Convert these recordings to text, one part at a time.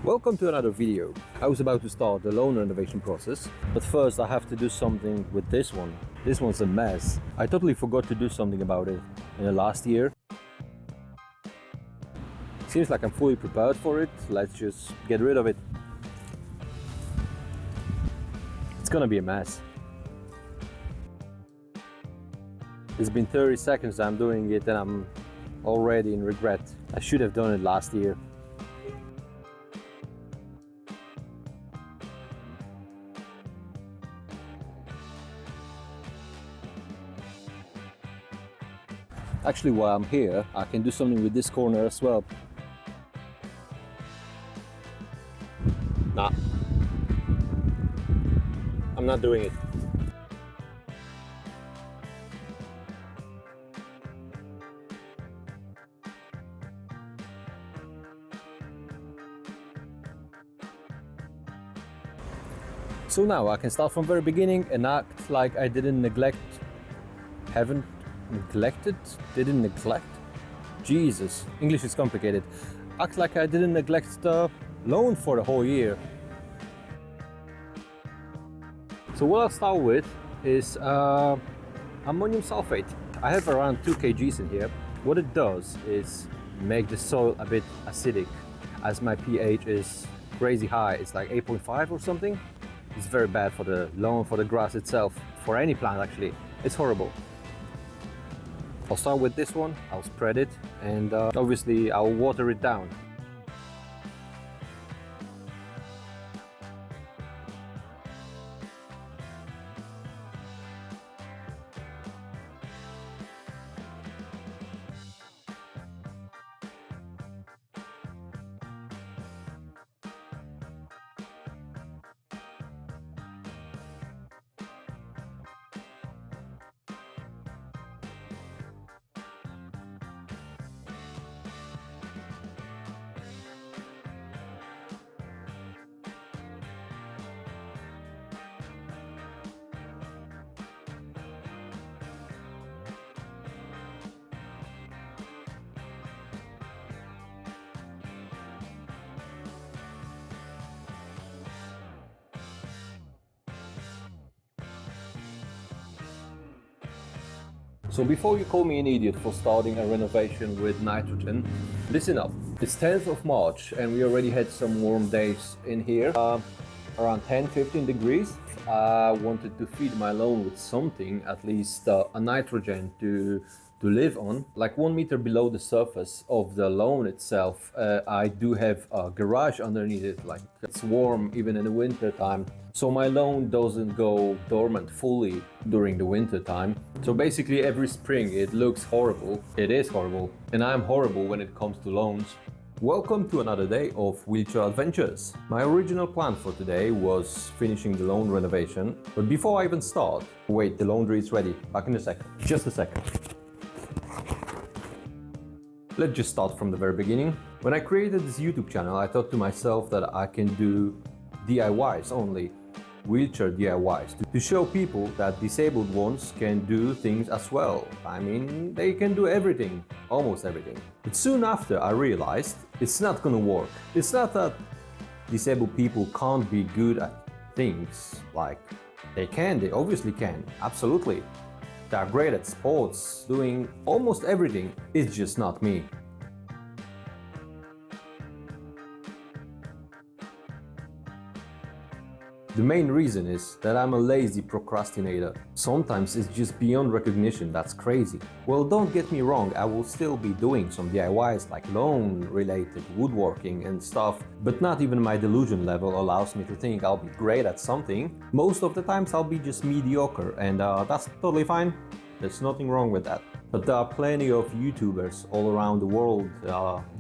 Welcome to another video. I was about to start the loan renovation process, but first I have to do something with this one. This one's a mess. I totally forgot to do something about it in the last year. Seems like I'm fully prepared for it. Let's just get rid of it. It's gonna be a mess. It's been 30 seconds I'm doing it and I'm already in regret. I should have done it last year. Actually, while I'm here, I can do something with this corner as well. Nah, I'm not doing it. So now I can start from very beginning and act like I didn't neglect, didn't neglect? Jesus, English is complicated. Act like I didn't neglect the loan for the whole year. So what I'll start with is ammonium sulfate. I have around 2 kgs in here. What it does is make the soil a bit acidic, as my pH is crazy high. It's like 8.5 or something. It's very bad for the lawn, for the grass itself, for any plant actually. It's horrible. I'll start with this one, I'll spread it, and obviously I'll water it down. So before you call me an idiot for starting a renovation with nitrogen, listen up. It's 10th of March and we already had some warm days in here, around 10-15 degrees. I wanted to feed my lawn with something, at least a nitrogen to live on. Like 1 meter below the surface of the lawn itself, I do have a garage underneath it, like it's warm even in the winter time. So my lawn doesn't go dormant fully during the winter time. So basically every spring it looks horrible. It is horrible. And I'm horrible when it comes to lawns. Welcome to another day of wheelchair adventures. My original plan for today was finishing the lawn renovation. But before I even start, wait, the laundry is ready. Back in a second. Just a second. Let's just start from the very beginning. When I created this YouTube channel, I thought to myself that I can do DIYs only. Wheelchair DIYs, to show people that disabled ones can do things as well. I mean, they can do everything, almost everything. But soon after I realized it's not gonna work. It's not that disabled people can't be good at things. Like, they obviously can, absolutely. They're great at sports, doing almost everything. It's just not me. The main reason is that I'm a lazy procrastinator. Sometimes it's just beyond recognition, that's crazy. Well, don't get me wrong, I will still be doing some DIYs like lawn-related woodworking and stuff, but not even my delusion level allows me to think I'll be great at something. Most of the times I'll be just mediocre, and that's totally fine. There's nothing wrong with that. But there are plenty of YouTubers all around the world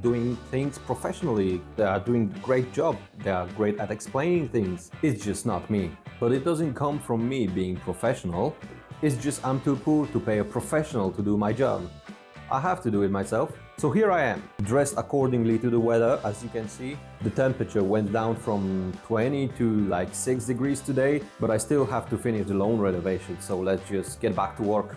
doing things professionally. They are doing a great job. They are great at explaining things. It's just not me. But it doesn't come from me being professional. It's just I'm too poor to pay a professional to do my job. I have to do it myself. So here I am, dressed accordingly to the weather. As you can see, the temperature went down from 20 to like 6 degrees today, but I still have to finish the lawn renovation. So let's just get back to work.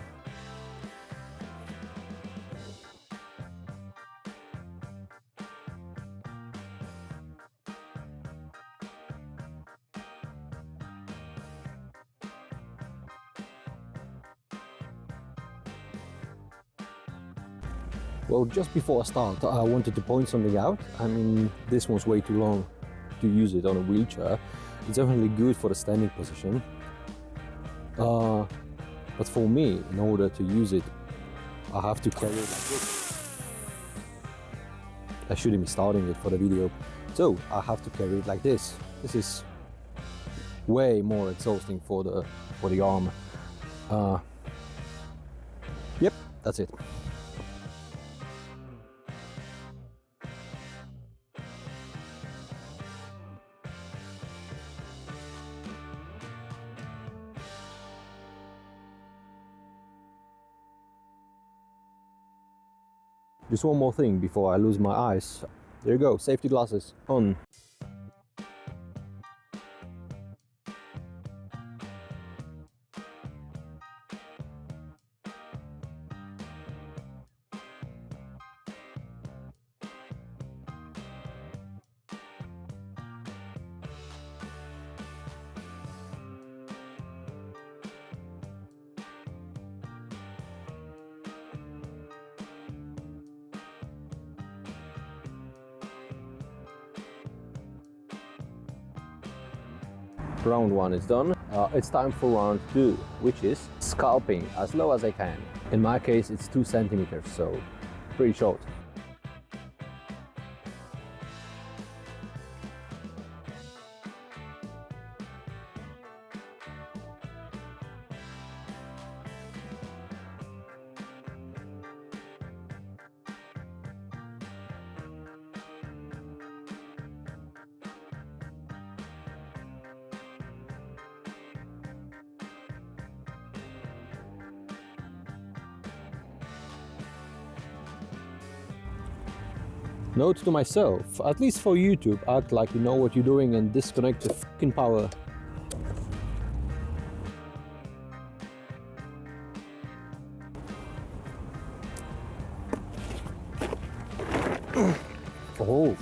Well, just before I start, I wanted to point something out. I mean, this one's way too long to use it on a wheelchair. It's definitely good for the standing position. But for me, in order to use it, I have to carry it like this. I shouldn't be starting it for the video. So I have to carry it like this. This is way more exhausting for the arm. Yep, that's it. Just one more thing before I lose my eyes. There you go, safety glasses on. Round one is done. It's time for round two, which is scalping as low as I can. In my case, it's 2 centimeters, so pretty short. Note to myself, at least for YouTube, act like you know what you're doing and disconnect the fucking power. Oh.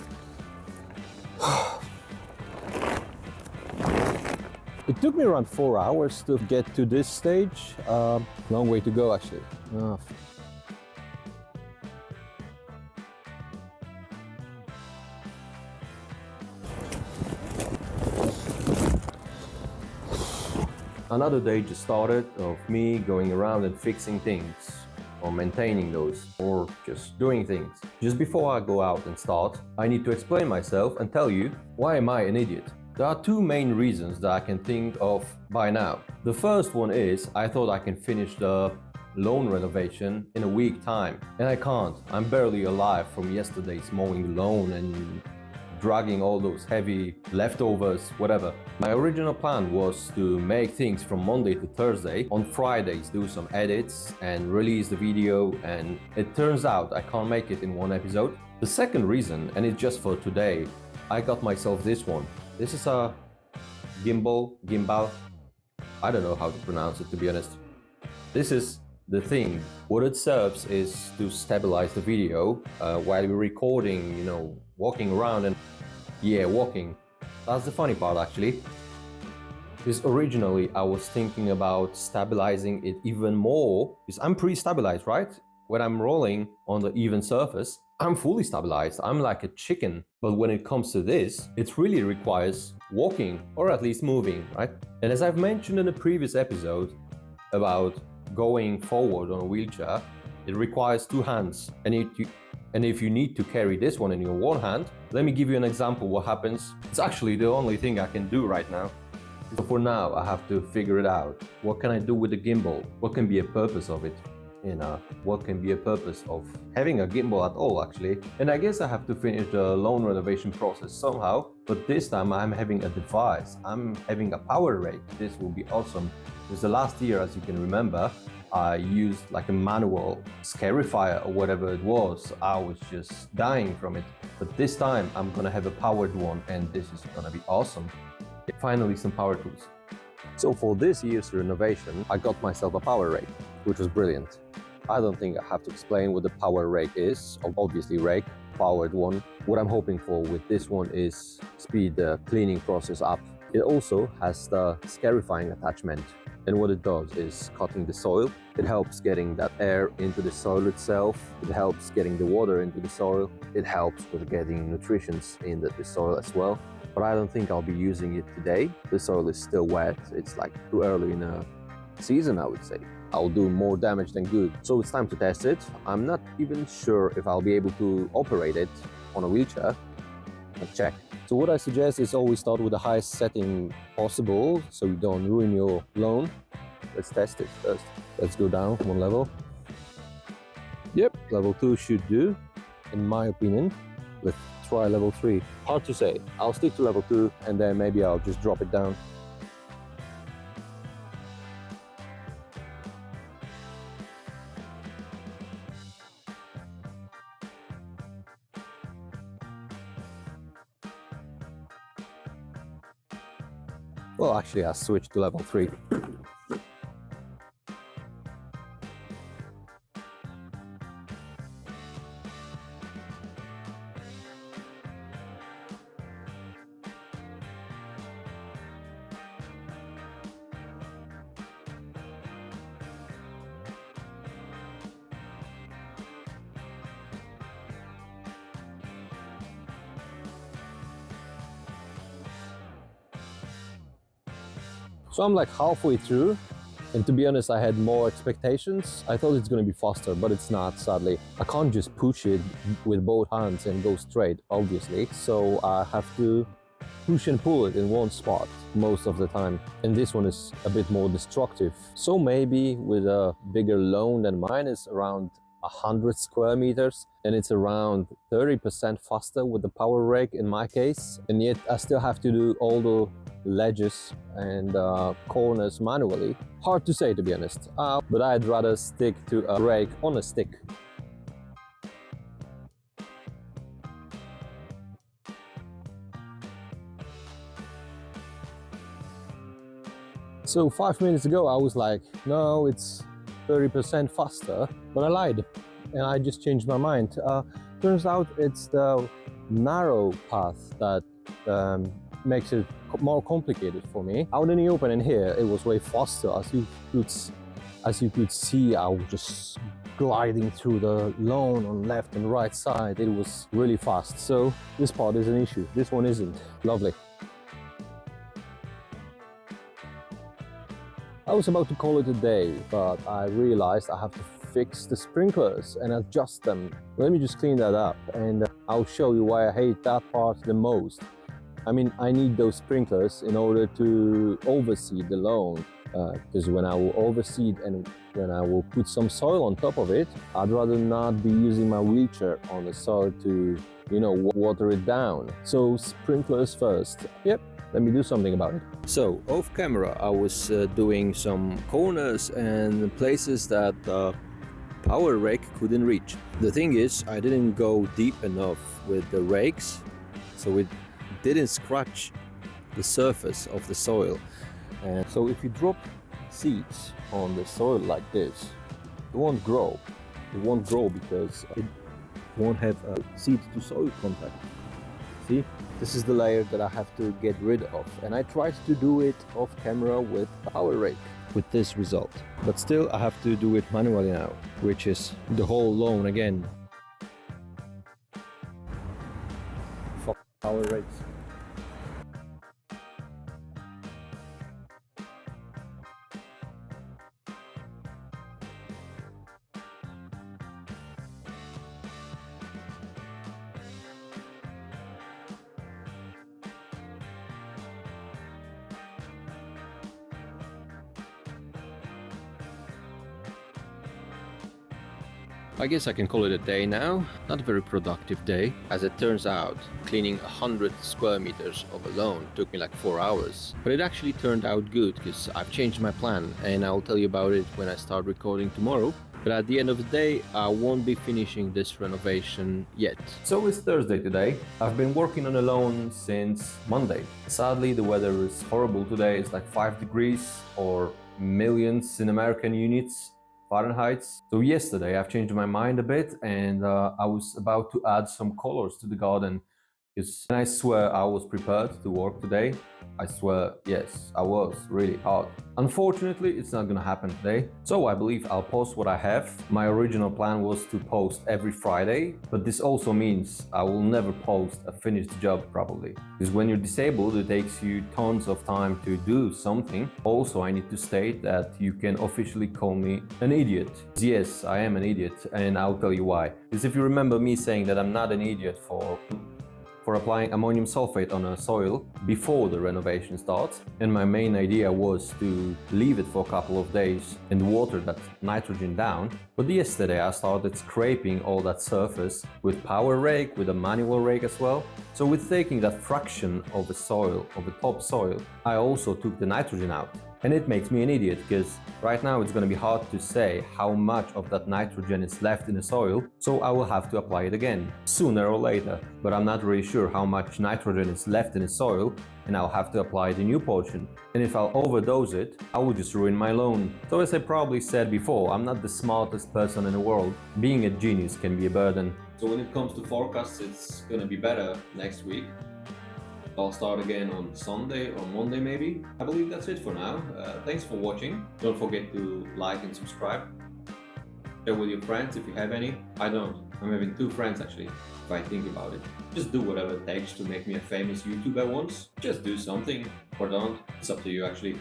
It took me around 4 hours to get to this stage. Long way to go, actually. Another day just started of me going around and fixing things, or maintaining those, or just doing things. Just before I go out and start, I need to explain myself and tell you, why am I an idiot? There are 2 main reasons that I can think of by now. The first one is I thought I can finish the lawn renovation in a week time, and I can't. I'm barely alive from yesterday's mowing the lawn and dragging all those heavy leftovers, whatever. My original plan was to make things from Monday to Thursday. On Fridays, do some edits and release the video, and it turns out I can't make it in one episode. The second reason, and it's just for today, I got myself this one. This is a gimbal. I don't know how to pronounce it, to be honest. This is the thing. What it serves is to stabilize the video while we're recording, you know, walking around and walking. That's the funny part, actually. Because originally I was thinking about stabilizing it even more, because I'm pre-stabilized, right? When I'm rolling on the even surface, I'm fully stabilized. I'm like a chicken. But when it comes to this, it really requires walking, or at least moving, right? And as I've mentioned in a previous episode about going forward on a wheelchair, it requires 2 hands. And if you need to carry this one in your one hand, let me give you an example what happens. It's actually the only thing I can do right now. So for now, I have to figure it out. What can I do with the gimbal? What can be a purpose of it? You know, what can be a purpose of having a gimbal at all, actually? And I guess I have to finish the lawn renovation process somehow, but this time I'm having a device. I'm having a power rake. This will be awesome. Because the last year, as you can remember, I used like a manual scarifier or whatever it was. I was just dying from it. But this time I'm gonna have a powered one, and this is gonna be awesome. Finally, some power tools. So for this year's renovation, I got myself a power rake, which was brilliant. I don't think I have to explain what the power rake is. Obviously rake, powered one. What I'm hoping for with this one is speed the cleaning process up. It also has the scarifying attachment. And what it does is cutting the soil. It helps getting that air into the soil itself. It helps getting the water into the soil. It helps with getting nutrients in the soil as well. But I don't think I'll be using it today. The soil is still wet. It's like too early in a season, I would say. I'll do more damage than good. So it's time to test it. I'm not even sure if I'll be able to operate it on a wheelchair. Let's check. So what I suggest is always start with the highest setting possible so you don't ruin your lawn. Let's test it first. Let's go down one level. Yep, level 2 should do, in my opinion. Let's try level 3. Hard to say. I'll stick to level 2 and then maybe I'll just drop it down. Well, actually, I switched to level 3. So I'm like halfway through, and to be honest, I had more expectations. I thought it's going to be faster, but it's not, sadly. I can't just push it with both hands and go straight, obviously. So I have to push and pull it in one spot most of the time. And this one is a bit more destructive. So maybe with a bigger lawn than mine is around 100 square meters, and it's around 30% faster with the power rake in my case. And yet I still have to do all the ledges and corners manually. Hard to say, to be honest, but I'd rather stick to a rake on a stick. So 5 minutes ago I was like, no, it's 30% faster, but I lied and I just changed my mind. Turns out it's the narrow path that makes it more complicated for me. Out in the open in here, it was way faster. As you could see, I was just gliding through the lawn on left and right side. It was really fast. So this part is an issue. This one isn't. Lovely. I was about to call it a day, but I realized I have to fix the sprinklers and adjust them. Let me just clean that up and I'll show you why I hate that part the most. I mean, I need those sprinklers in order to overseed the lawn, because when I will overseed and when I will put some soil on top of it, I'd rather not be using my wheelchair on the soil to, water it down. So sprinklers first. Yep. Let me do something about it. So off camera I was doing some corners and places that the power rake couldn't reach. The thing is, I didn't go deep enough with the rakes, so it didn't scratch the surface of the soil. And so if you drop seeds on the soil like this, it won't grow. It won't grow because it won't have a seed to soil contact. See? This is the layer that I have to get rid of, and I tried to do it off camera with a power rake with this result. But still I have to do it manually now, which is the whole lawn again. Fuck power rakes. I guess I can call it a day now. Not a very productive day. As it turns out, cleaning 100 square meters of a lawn took me like 4 hours. But it actually turned out good because I've changed my plan and I'll tell you about it when I start recording tomorrow. But at the end of the day, I won't be finishing this renovation yet. So it's Thursday today. I've been working on the lawn since Monday. Sadly, the weather is horrible today. It's like 5 degrees or millions in American units. Fahrenheit. So yesterday I've changed my mind a bit and I was about to add some colors to the garden because I swear I was prepared to work today. I swear, yes, I was really hard. Unfortunately, it's not gonna happen today, so I believe I'll post what I have. My original plan was to post every Friday, but this also means I will never post a finished job probably. Because when you're disabled, it takes you tons of time to do something. Also, I need to state that you can officially call me an idiot. Yes, I am an idiot, and I'll tell you why. Because if you remember me saying that I'm not an idiot for applying ammonium sulfate on a soil before the renovation starts, and my main idea was to leave it for a couple of days and water that nitrogen down. But yesterday I started scraping all that surface with power rake, with a manual rake as well. So with taking that fraction of the soil, of the top soil, I also took the nitrogen out. And it makes me an idiot because right now it's going to be hard to say how much of that nitrogen is left in the soil, so I will have to apply it again, sooner or later. But I'm not really sure how much nitrogen is left in the soil, and I'll have to apply the new portion. And if I'll overdose it, I will just ruin my loan. So as I probably said before, I'm not the smartest person in the world. Being a genius can be a burden. So when it comes to forecasts, it's going to be better next week. I'll start again on Sunday or Monday maybe. I believe that's it for now. Thanks for watching. Don't forget to like and subscribe. Share with your friends if you have any. I don't. I'm having 2 friends actually, if I think about it. Just do whatever it takes to make me a famous YouTuber once. Just do something or don't. It's up to you actually.